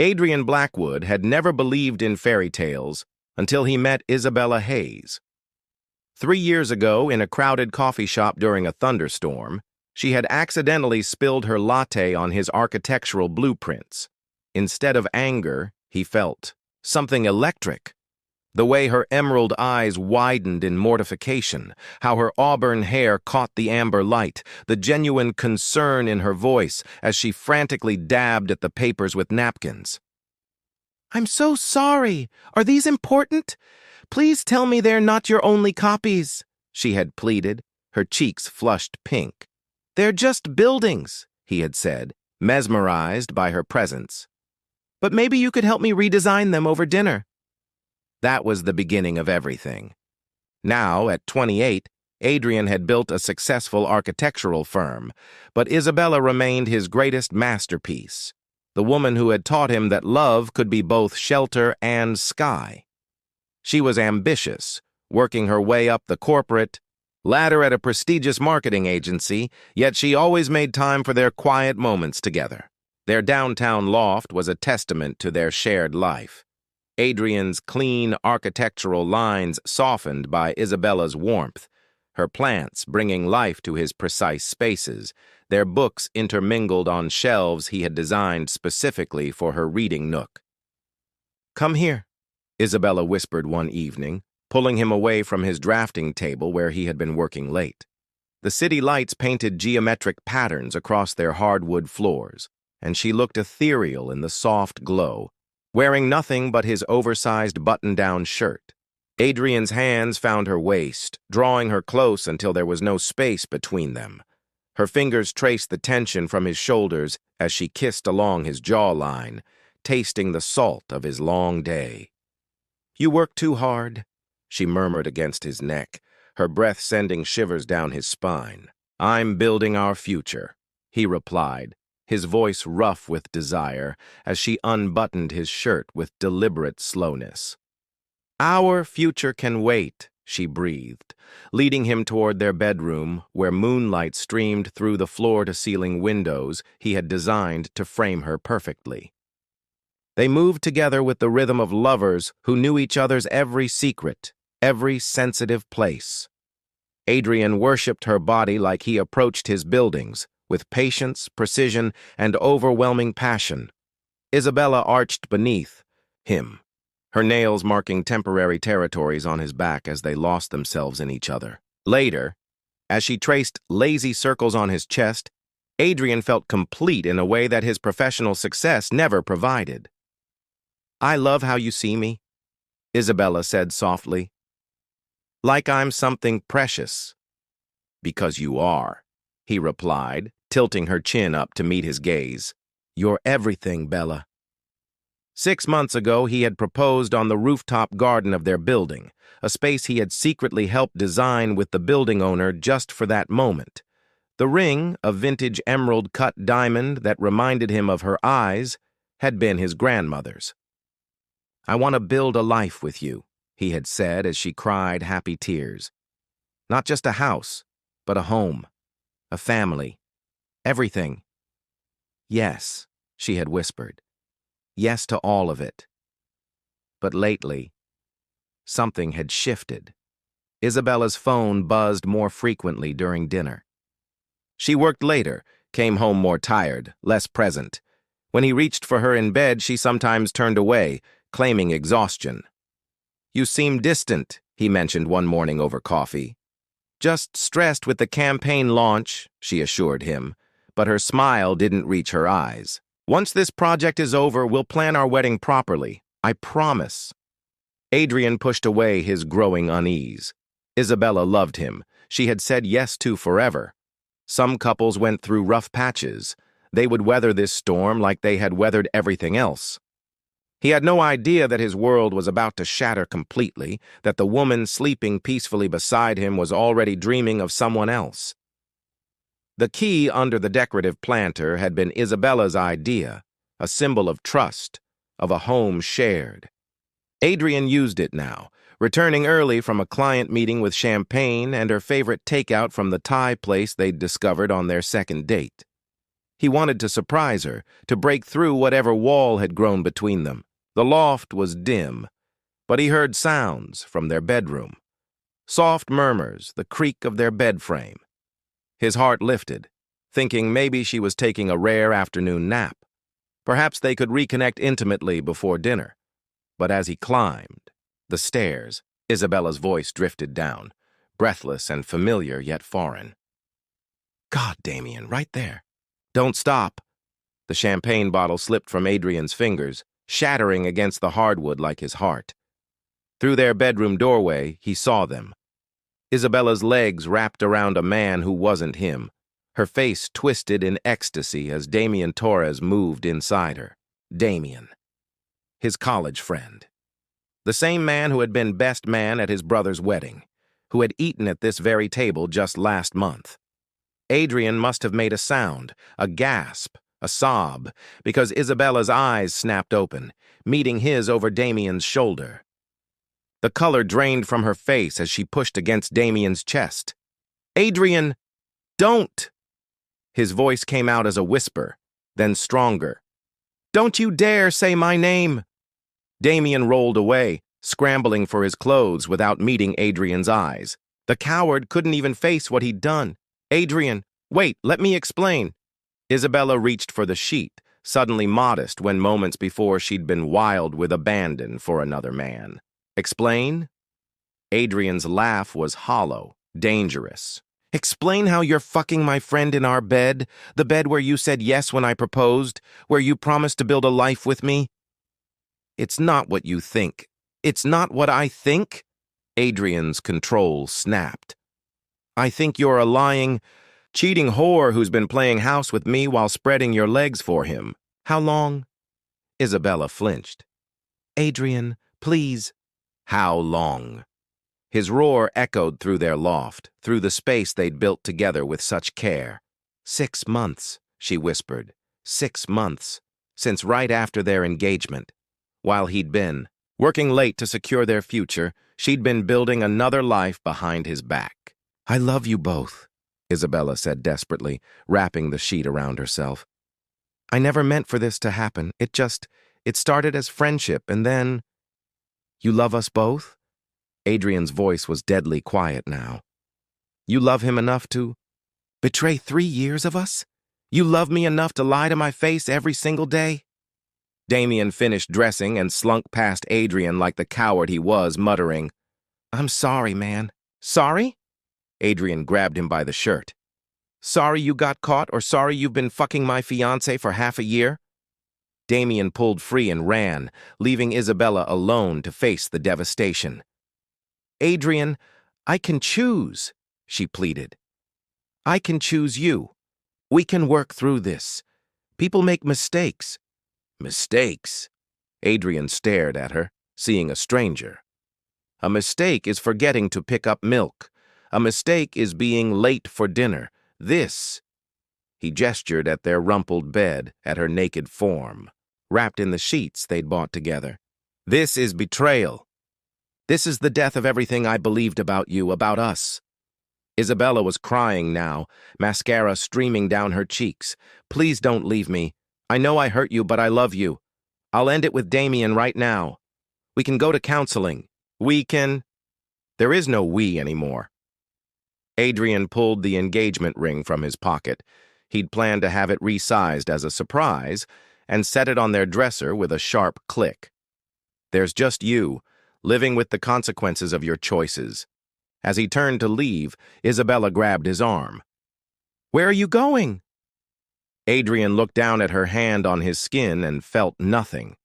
Adrian Blackwood had never believed in fairy tales until he met Isabella Hayes. 3 years ago, in a crowded coffee shop during a thunderstorm, she had accidentally spilled her latte on his architectural blueprints. Instead of anger, he felt something electric. The way her emerald eyes widened in mortification, how her auburn hair caught the amber light, the genuine concern in her voice as she frantically dabbed at the papers with napkins. "I'm so sorry. Are these important? Please tell me they're not your only copies," she had pleaded, her cheeks flushed pink. "They're just buildings," he had said, mesmerized by her presence. "But maybe you could help me redesign them over dinner." That was the beginning of everything. Now, at 28, Adrian had built a successful architectural firm, but Isabella remained his greatest masterpiece, the woman who had taught him that love could be both shelter and sky. She was ambitious, working her way up the corporate ladder at a prestigious marketing agency, yet she always made time for their quiet moments together. Their downtown loft was a testament to their shared life. Adrian's clean architectural lines softened by Isabella's warmth, her plants bringing life to his precise spaces, their books intermingled on shelves he had designed specifically for her reading nook. "Come here," Isabella whispered one evening, pulling him away from his drafting table where he had been working late. The city lights painted geometric patterns across their hardwood floors, and she looked ethereal in the soft glow, wearing nothing but his oversized button-down shirt. Adrian's hands found her waist, drawing her close until there was no space between them. Her fingers traced the tension from his shoulders as she kissed along his jawline, tasting the salt of his long day. "You work too hard," she murmured against his neck, her breath sending shivers down his spine. "I'm building our future," he replied, his voice rough with desire as she unbuttoned his shirt with deliberate slowness. "Our future can wait," she breathed, leading him toward their bedroom where moonlight streamed through the floor-to-ceiling windows he had designed to frame her perfectly. They moved together with the rhythm of lovers who knew each other's every secret, every sensitive place. Adrian worshipped her body like he approached his buildings, with patience, precision, and overwhelming passion. Isabella arched beneath him, her nails marking temporary territories on his back as they lost themselves in each other. Later, as she traced lazy circles on his chest, Adrian felt complete in a way that his professional success never provided. "I love how you see me," Isabella said softly. "Like I'm something precious." "Because you are," he replied, tilting her chin up to meet his gaze. "You're everything, Bella." 6 months ago, he had proposed on the rooftop garden of their building, a space he had secretly helped design with the building owner just for that moment. The ring, a vintage emerald-cut diamond that reminded him of her eyes, had been his grandmother's. "I want to build a life with you," he had said as she cried happy tears. "Not just a house, but a home, a family, everything." "Yes," she had whispered. "Yes to all of it." But lately, something had shifted. Isabella's phone buzzed more frequently during dinner. She worked later, came home more tired, less present. When he reached for her in bed, she sometimes turned away, claiming exhaustion. "You seem distant," he mentioned one morning over coffee. "Just stressed with the campaign launch," she assured him, but her smile didn't reach her eyes. "Once this project is over, we'll plan our wedding properly. I promise." Adrian pushed away his growing unease. Isabella loved him. She had said yes to forever. Some couples went through rough patches. They would weather this storm like they had weathered everything else. He had no idea that his world was about to shatter completely, that the woman sleeping peacefully beside him was already dreaming of someone else. The key under the decorative planter had been Isabella's idea, a symbol of trust, of a home shared. Adrian used it now, returning early from a client meeting with champagne and her favorite takeout from the Thai place they'd discovered on their second date. He wanted to surprise her, to break through whatever wall had grown between them. The loft was dim, but he heard sounds from their bedroom. Soft murmurs, the creak of their bed frame. His heart lifted, thinking maybe she was taking a rare afternoon nap. Perhaps they could reconnect intimately before dinner. But as he climbed the stairs, Isabella's voice drifted down, breathless and familiar yet foreign. God, Damien, right there. Don't stop. The champagne bottle slipped from Adrian's fingers, shattering against the hardwood like his heart. Through their bedroom doorway, he saw them. Isabella's legs wrapped around a man who wasn't him, her face twisted in ecstasy as Damien Torres moved inside her. Damien, his college friend. The same man who had been best man at his brother's wedding, who had eaten at this very table just last month. Adrian must have made a sound, a gasp, a sob, because Isabella's eyes snapped open, meeting his over Damien's shoulder. The color drained from her face as she pushed against Damien's chest. Adrian, don't! His voice came out as a whisper, then stronger. Don't you dare say my name! Damien rolled away, scrambling for his clothes without meeting Adrian's eyes. The coward couldn't even face what he'd done. Adrian, wait, let me explain. Isabella reached for the sheet, suddenly modest when moments before she'd been wild with abandon for another man. Explain? Adrian's laugh was hollow, dangerous. Explain how you're fucking my friend in our bed, the bed where you said yes when I proposed, where you promised to build a life with me? It's not what you think. It's not what I think. Adrian's control snapped. I think you're a lying, cheating whore who's been playing house with me while spreading your legs for him. How long? Isabella flinched. Adrian, please. How long? His roar echoed through their loft, through the space they'd built together with such care. 6 months, she whispered. 6 months, since right after their engagement. While he'd been working late to secure their future, she'd been building another life behind his back. I love you both, Isabella said desperately, wrapping the sheet around herself. I never meant for this to happen. It started as friendship, and then... You love us both? Adrian's voice was deadly quiet now. You love him enough to betray 3 years of us? You love me enough to lie to my face every single day? Damien finished dressing and slunk past Adrian like the coward he was, muttering, I'm sorry, man. Sorry? Adrian grabbed him by the shirt. Sorry you got caught, or sorry you've been fucking my fiancé for half a year? Damien pulled free and ran, leaving Isabella alone to face the devastation. Adrian, I can choose, she pleaded. I can choose you. We can work through this. People make mistakes. Mistakes? Adrian stared at her, seeing a stranger. A mistake is forgetting to pick up milk. A mistake is being late for dinner. This... He gestured at their rumpled bed, at her naked form, wrapped in the sheets they'd bought together. This is betrayal. This is the death of everything I believed about you, about us. Isabella was crying now, mascara streaming down her cheeks. Please don't leave me. I know I hurt you, but I love you. I'll end it with Damien right now. We can go to counseling. We can... There is no we anymore. Adrian pulled the engagement ring from his pocket. He'd planned to have it resized as a surprise and set it on their dresser with a sharp click. There's just you, living with the consequences of your choices. As he turned to leave, Isabella grabbed his arm. Where are you going? Adrian looked down at her hand on his skin and felt nothing.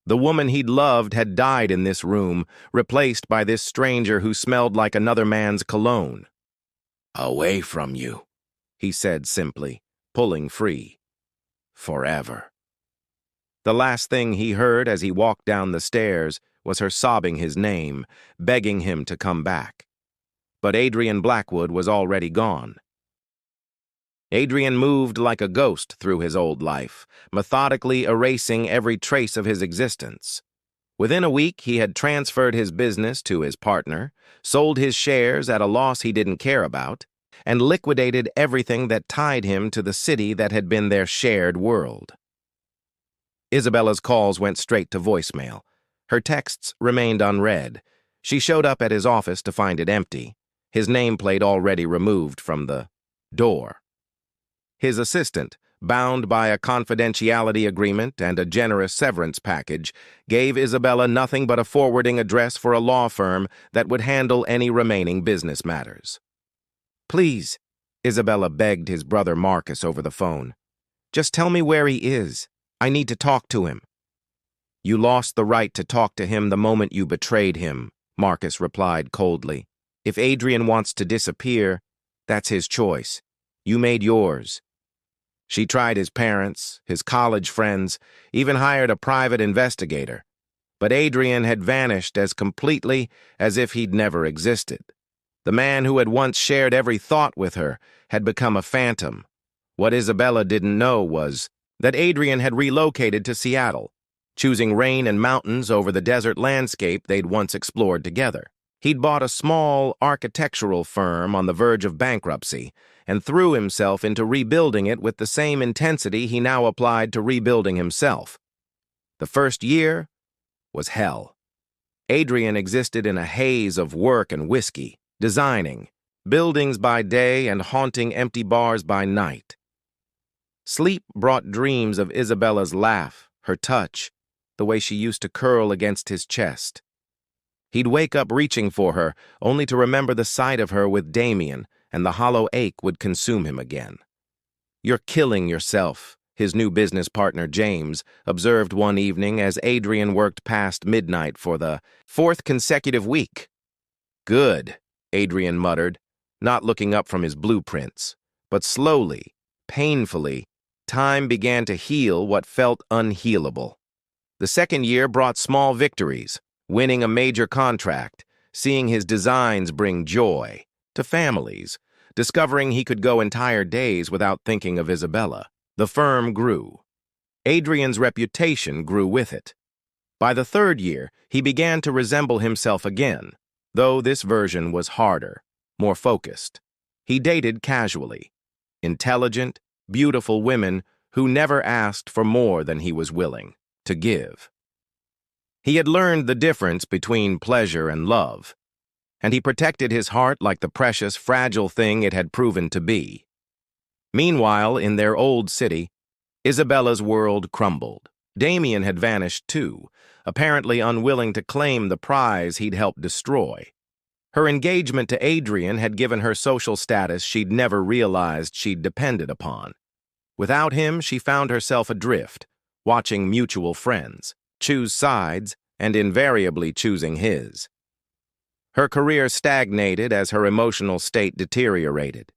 The woman he'd loved had died in this room, replaced by this stranger who smelled like another man's cologne. Away from you, he said simply, pulling free. Forever. The last thing he heard as he walked down the stairs was her sobbing his name, begging him to come back. But Adrian Blackwood was already gone. Adrian moved like a ghost through his old life, methodically erasing every trace of his existence. Within a week, he had transferred his business to his partner, sold his shares at a loss he didn't care about, and liquidated everything that tied him to the city that had been their shared world. Isabella's calls went straight to voicemail. Her texts remained unread. She showed up at his office to find it empty, his nameplate already removed from the door. His assistant, bound by a confidentiality agreement and a generous severance package, gave Isabella nothing but a forwarding address for a law firm that would handle any remaining business matters. "Please," Isabella begged his brother Marcus over the phone. "Just tell me where he is. I need to talk to him." "You lost the right to talk to him the moment you betrayed him," Marcus replied coldly. "If Adrian wants to disappear, that's his choice. You made yours." She tried his parents, his college friends, even hired a private investigator. But Adrian had vanished as completely as if he'd never existed. The man who had once shared every thought with her had become a phantom. What Isabella didn't know was that Adrian had relocated to Seattle, choosing rain and mountains over the desert landscape they'd once explored together. He'd bought a small architectural firm on the verge of bankruptcy and threw himself into rebuilding it with the same intensity he now applied to rebuilding himself. The first year was hell. Adrian existed in a haze of work and whiskey, designing, buildings by day and haunting empty bars by night. Sleep brought dreams of Isabella's laugh, her touch, the way she used to curl against his chest. He'd wake up reaching for her, only to remember the sight of her with Damien, and the hollow ache would consume him again. "You're killing yourself," his new business partner James observed one evening as Adrian worked past midnight for the 4th consecutive week. "Good," Adrian muttered, not looking up from his blueprints. But slowly, painfully, time began to heal what felt unhealable. The second year brought small victories, winning a major contract, seeing his designs bring joy to families, discovering he could go entire days without thinking of Isabella. The firm grew. Adrian's reputation grew with it. By the third year, he began to resemble himself again, though this version was harder, more focused. He dated casually. Intelligent, beautiful women who never asked for more than he was willing to give. He had learned the difference between pleasure and love, and he protected his heart like the precious, fragile thing it had proven to be. Meanwhile, in their old city, Isabella's world crumbled. Damien had vanished too, apparently unwilling to claim the prize he'd helped destroy. Her engagement to Adrian had given her social status she'd never realized she'd depended upon. Without him, she found herself adrift, watching mutual friends choose sides and invariably choosing his. Her career stagnated as her emotional state deteriorated.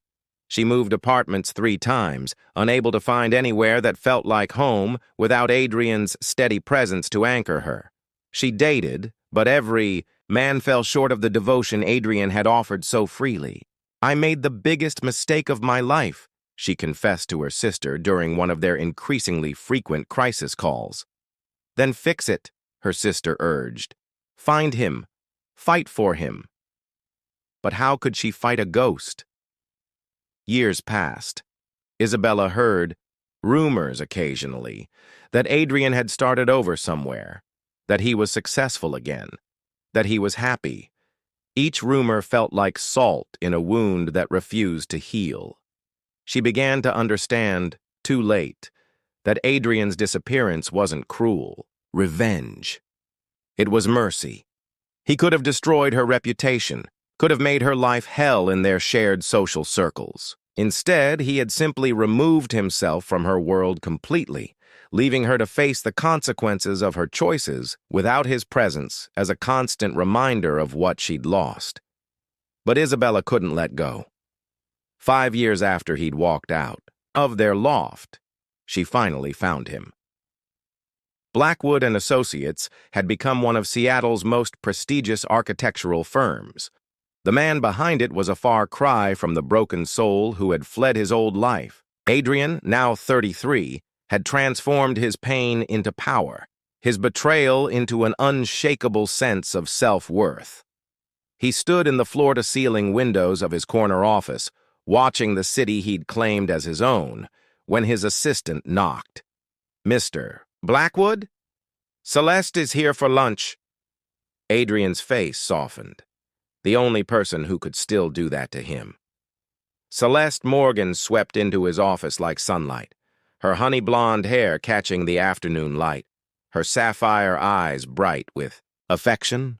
She moved apartments 3 times, unable to find anywhere that felt like home without Adrian's steady presence to anchor her. She dated, but every man fell short of the devotion Adrian had offered so freely. "I made the biggest mistake of my life," she confessed to her sister during one of their increasingly frequent crisis calls. "Then fix it," her sister urged. "Find him. Fight for him." But how could she fight a ghost? Years passed. Isabella heard, rumors occasionally, that Adrian had started over somewhere, that he was successful again, that he was happy. Each rumor felt like salt in a wound that refused to heal. She began to understand, too late, that Adrian's disappearance wasn't cruel, revenge. It was mercy. He could have destroyed her reputation, could have made her life hell in their shared social circles. Instead, he had simply removed himself from her world completely, leaving her to face the consequences of her choices without his presence as a constant reminder of what she'd lost. But Isabella couldn't let go. 5 years after he'd walked out of their loft, she finally found him. Blackwood and Associates had become one of Seattle's most prestigious architectural firms. The man behind it was a far cry from the broken soul who had fled his old life. Adrian, now 33, had transformed his pain into power, his betrayal into an unshakable sense of self-worth. He stood in the floor-to-ceiling windows of his corner office, watching the city he'd claimed as his own, when his assistant knocked. "Mr. Blackwood? Celeste is here for lunch." Adrian's face softened. The only person who could still do that to him. Celeste Morgan swept into his office like sunlight, her honey blonde hair catching the afternoon light, her sapphire eyes bright with affection.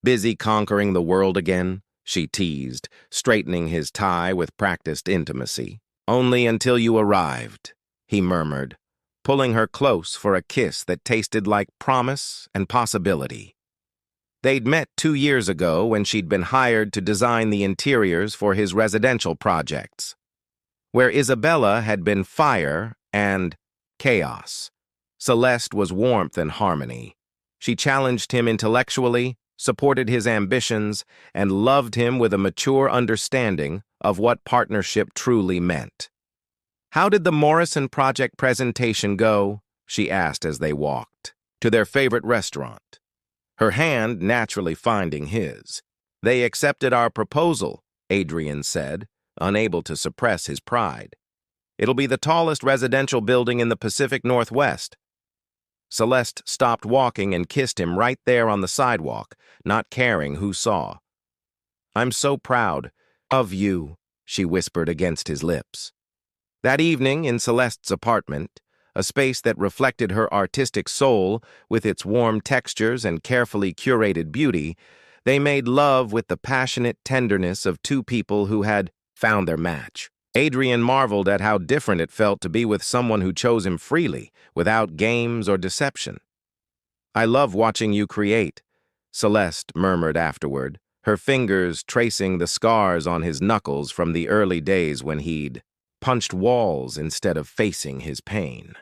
"Busy conquering the world again?" she teased, straightening his tie with practiced intimacy. "Only until you arrived," he murmured, pulling her close for a kiss that tasted like promise and possibility. They'd met 2 years ago when she'd been hired to design the interiors for his residential projects. Where Isabella had been fire and chaos, Celeste was warmth and harmony. She challenged him intellectually, supported his ambitions, and loved him with a mature understanding of what partnership truly meant. "How did the Morrison project presentation go?" she asked as they walked to their favorite restaurant, her hand naturally finding his. "They accepted our proposal," Adrian said, unable to suppress his pride. "It'll be the tallest residential building in the Pacific Northwest." Celeste stopped walking and kissed him right there on the sidewalk, not caring who saw. "I'm so proud of you," she whispered against his lips. That evening in Celeste's apartment, a space that reflected her artistic soul with its warm textures and carefully curated beauty, they made love with the passionate tenderness of two people who had found their match. Adrian marveled at how different it felt to be with someone who chose him freely, without games or deception. "I love watching you create," Celeste murmured afterward, her fingers tracing the scars on his knuckles from the early days when he'd punched walls instead of facing his pain.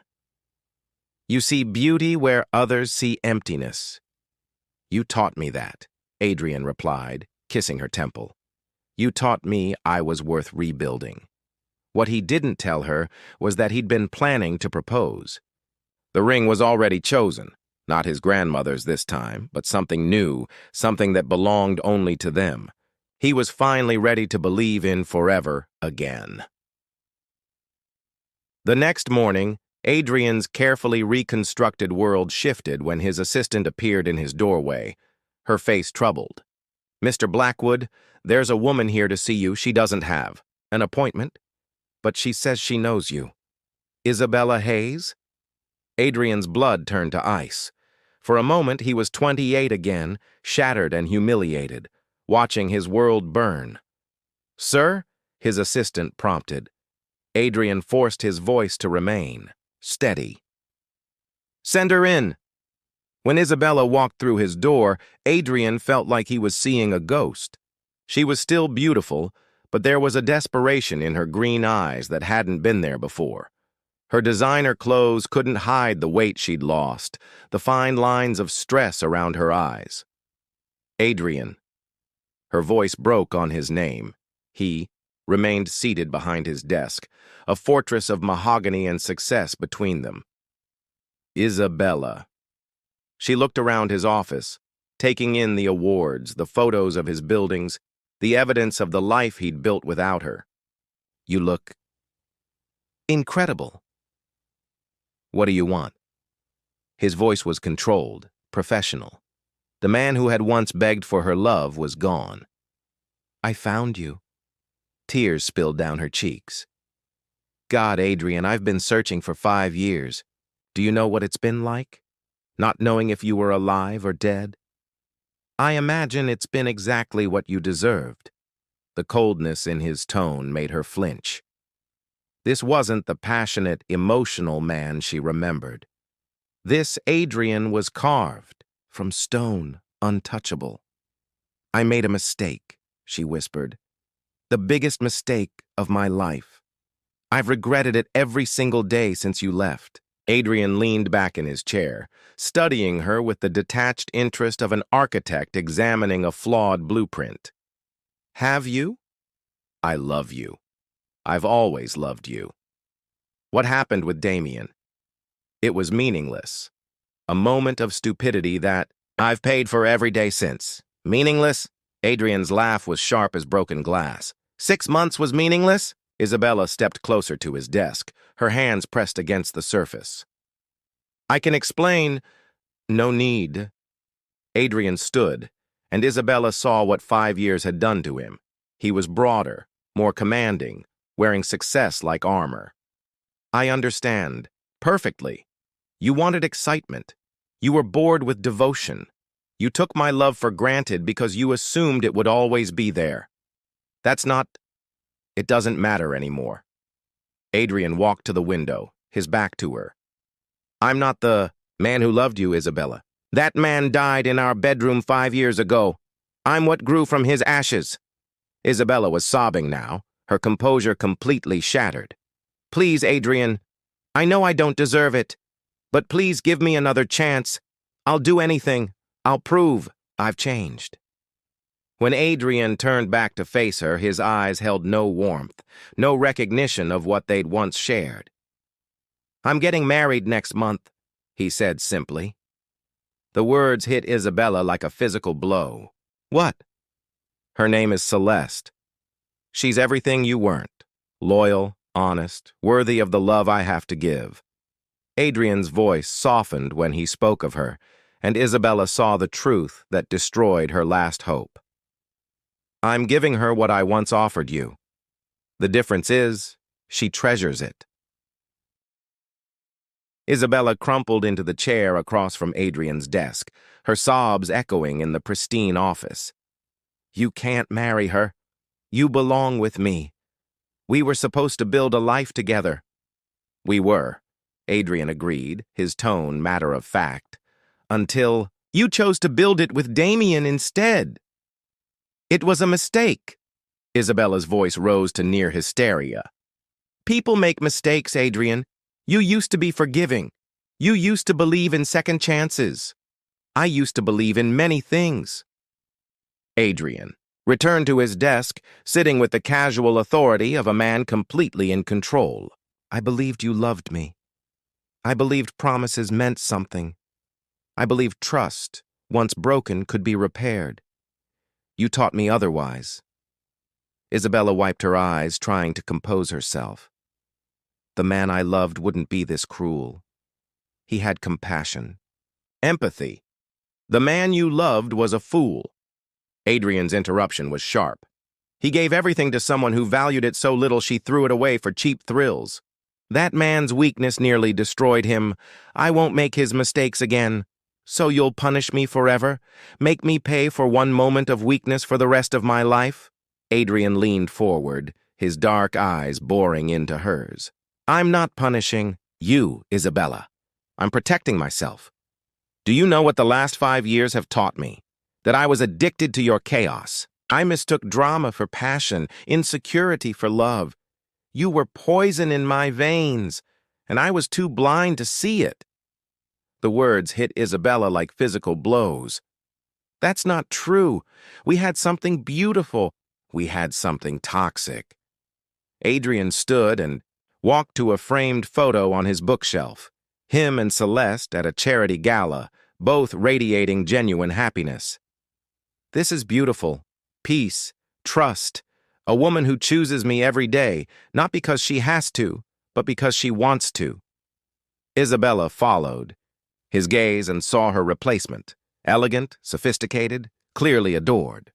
"You see beauty where others see emptiness." "You taught me that," Adrian replied, kissing her temple. "You taught me I was worth rebuilding." What he didn't tell her was that he'd been planning to propose. The ring was already chosen, not his grandmother's this time, but something new, something that belonged only to them. He was finally ready to believe in forever again. The next morning, Adrian's carefully reconstructed world shifted when his assistant appeared in his doorway, her face troubled. "Mr. Blackwood, there's a woman here to see you she doesn't have an appointment, but she says she knows you." "Isabella Hayes?" Adrian's blood turned to ice. For a moment, he was 28 again, shattered and humiliated, watching his world burn. "Sir?" his assistant prompted. Adrian forced his voice to remain steady. "Send her in." When Isabella walked through his door, Adrian felt like he was seeing a ghost. She was still beautiful, but there was a desperation in her green eyes that hadn't been there before. Her designer clothes couldn't hide the weight she'd lost, the fine lines of stress around her eyes. "Adrian." Her voice broke on his name. He remained seated behind his desk, a fortress of mahogany and success between them. "Isabella." She looked around his office, taking in the awards, the photos of his buildings, the evidence of the life he'd built without her. "You look incredible." "What do you want?" His voice was controlled, professional. The man who had once begged for her love was gone. "I found you." Tears spilled down her cheeks. "God, Adrian, I've been searching for 5 years. Do you know what it's been like? Not knowing if you were alive or dead?" "I imagine it's been exactly what you deserved." The coldness in his tone made her flinch. This wasn't the passionate, emotional man she remembered. This Adrian was carved from stone, untouchable. "I made a mistake," she whispered. "The biggest mistake of my life. I've regretted it every single day since you left." Adrian leaned back in his chair, studying her with the detached interest of an architect examining a flawed blueprint. "Have you?" "I love you. I've always loved you." "What happened with Damien?" "It was meaningless. A moment of stupidity that I've paid for every day since." "Meaningless?" Adrian's laugh was sharp as broken glass. 6 months was meaningless? Isabella stepped closer to his desk, her hands pressed against the surface. I can explain. No need. Adrian stood, and Isabella saw what 5 years had done to him. He was broader, more commanding, wearing success like armor. I understand. Perfectly. You wanted excitement. You were bored with devotion. You took my love for granted because you assumed it would always be there. That's not... It doesn't matter anymore. Adrian walked to the window, his back to her. I'm not the man who loved you, Isabella. That man died in our bedroom 5 years ago. I'm what grew from his ashes. Isabella was sobbing now, her composure completely shattered. Please, Adrian. I know I don't deserve it, but please give me another chance. I'll do anything. I'll prove I've changed. When Adrian turned back to face her, his eyes held no warmth, no recognition of what they'd once shared. I'm getting married next month, he said simply. The words hit Isabella like a physical blow. What? Her name is Celeste. She's everything you weren't. Loyal, honest, worthy of the love I have to give. Adrian's voice softened when he spoke of her, and Isabella saw the truth that destroyed her last hope. I'm giving her what I once offered you. The difference is, she treasures it. Isabella crumpled into the chair across from Adrian's desk, her sobs echoing in the pristine office. You can't marry her. You belong with me. We were supposed to build a life together. We were, Adrian agreed, his tone matter of fact, until you chose to build it with Damien instead. It was a mistake. Isabella's voice rose to near hysteria. People make mistakes, Adrian. You used to be forgiving. You used to believe in second chances. I used to believe in many things. Adrian returned to his desk, sitting with the casual authority of a man completely in control. I believed you loved me. I believed promises meant something. I believed trust, once broken, could be repaired. You taught me otherwise. Isabella wiped her eyes, trying to compose herself. The man I loved wouldn't be this cruel. He had compassion. Empathy. The man you loved was a fool. Adrian's interruption was sharp. He gave everything to someone who valued it so little she threw it away for cheap thrills. That man's weakness nearly destroyed him. I won't make his mistakes again. So you'll punish me forever? Make me pay for one moment of weakness for the rest of my life? Adrian leaned forward, his dark eyes boring into hers. I'm not punishing you, Isabella. I'm protecting myself. Do you know what the last 5 years have taught me? That I was addicted to your chaos. I mistook drama for passion, insecurity for love. You were poison in my veins, and I was too blind to see it. The words hit Isabella like physical blows. That's not true. We had something beautiful. We had something toxic. Adrian stood and walked to a framed photo on his bookshelf. Him and Celeste at a charity gala, both radiating genuine happiness. This is beautiful. Peace, trust. A woman who chooses me every day, not because she has to, but because she wants to. Isabella followed his gaze and saw her replacement, elegant, sophisticated, clearly adored.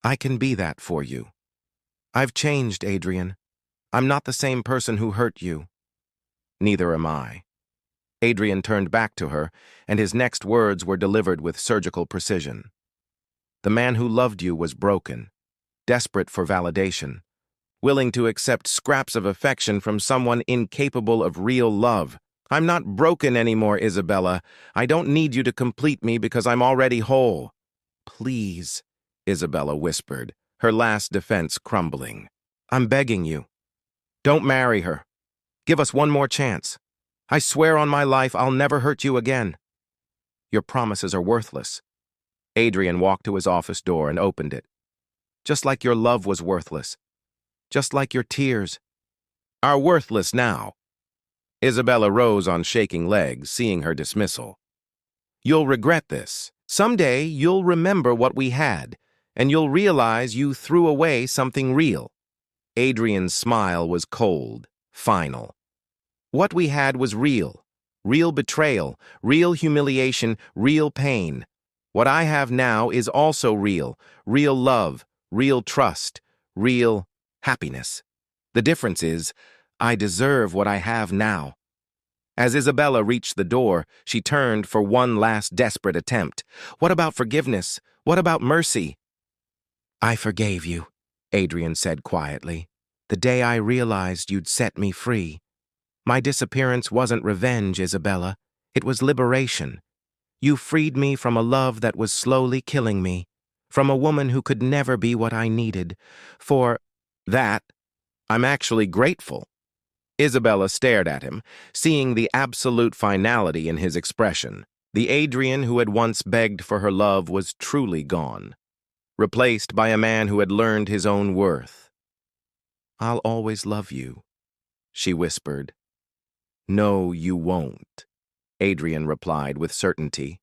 I can be that for you. I've changed, Adrian. I'm not the same person who hurt you. Neither am I. Adrian turned back to her, and his next words were delivered with surgical precision. The man who loved you was broken, desperate for validation, willing to accept scraps of affection from someone incapable of real love. I'm not broken anymore, Isabella. I don't need you to complete me because I'm already whole. Please, Isabella whispered, her last defense crumbling. I'm begging you. Don't marry her. Give us one more chance. I swear on my life I'll never hurt you again. Your promises are worthless. Adrian walked to his office door and opened it. Just like your love was worthless. Just like your tears are worthless now. Isabella rose on shaking legs, seeing her dismissal. You'll regret this. Someday you'll remember what we had, and you'll realize you threw away something real. Adrian's smile was cold, final. What we had was real. Real betrayal, real humiliation, real pain. What I have now is also real. Real love, real trust, real happiness. The difference is, I deserve what I have now. As Isabella reached the door, she turned for one last desperate attempt. What about forgiveness? What about mercy? I forgave you, Adrian said quietly, the day I realized you'd set me free. My disappearance wasn't revenge, Isabella. It was liberation. You freed me from a love that was slowly killing me, from a woman who could never be what I needed. For that, I'm actually grateful. Isabella stared at him, seeing the absolute finality in his expression. The Adrian who had once begged for her love was truly gone, replaced by a man who had learned his own worth. I'll always love you, she whispered. No, you won't, Adrian replied with certainty.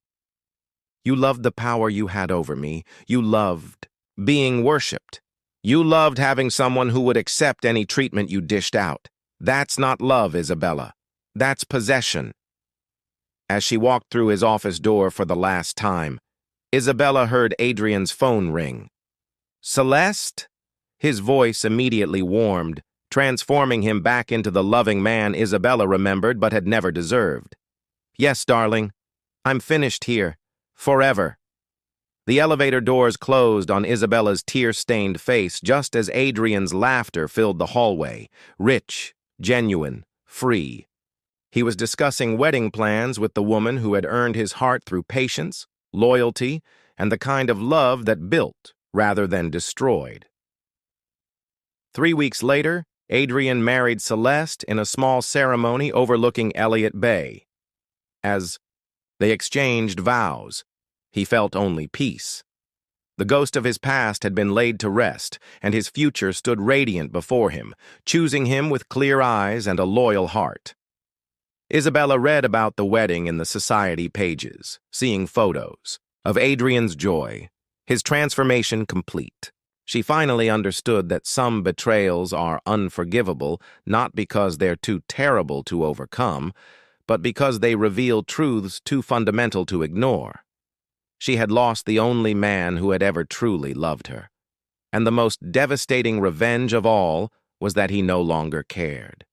You loved the power you had over me. You loved being worshipped. You loved having someone who would accept any treatment you dished out. That's not love, Isabella. That's possession. As she walked through his office door for the last time, Isabella heard Adrian's phone ring. Celeste? His voice immediately warmed, transforming him back into the loving man Isabella remembered but had never deserved. Yes, darling. I'm finished here. Forever. The elevator doors closed on Isabella's tear-stained face just as Adrian's laughter filled the hallway, rich, genuine, free. He was discussing wedding plans with the woman who had earned his heart through patience, loyalty, and the kind of love that built rather than destroyed. 3 weeks later, Adrian married Celeste in a small ceremony overlooking Elliott Bay. As they exchanged vows, he felt only peace. The ghost of his past had been laid to rest, and his future stood radiant before him, choosing him with clear eyes and a loyal heart. Isabella read about the wedding in the society pages, seeing photos of Adrian's joy, his transformation complete. She finally understood that some betrayals are unforgivable not because they're too terrible to overcome, but because they reveal truths too fundamental to ignore. She had lost the only man who had ever truly loved her, and the most devastating revenge of all was that he no longer cared.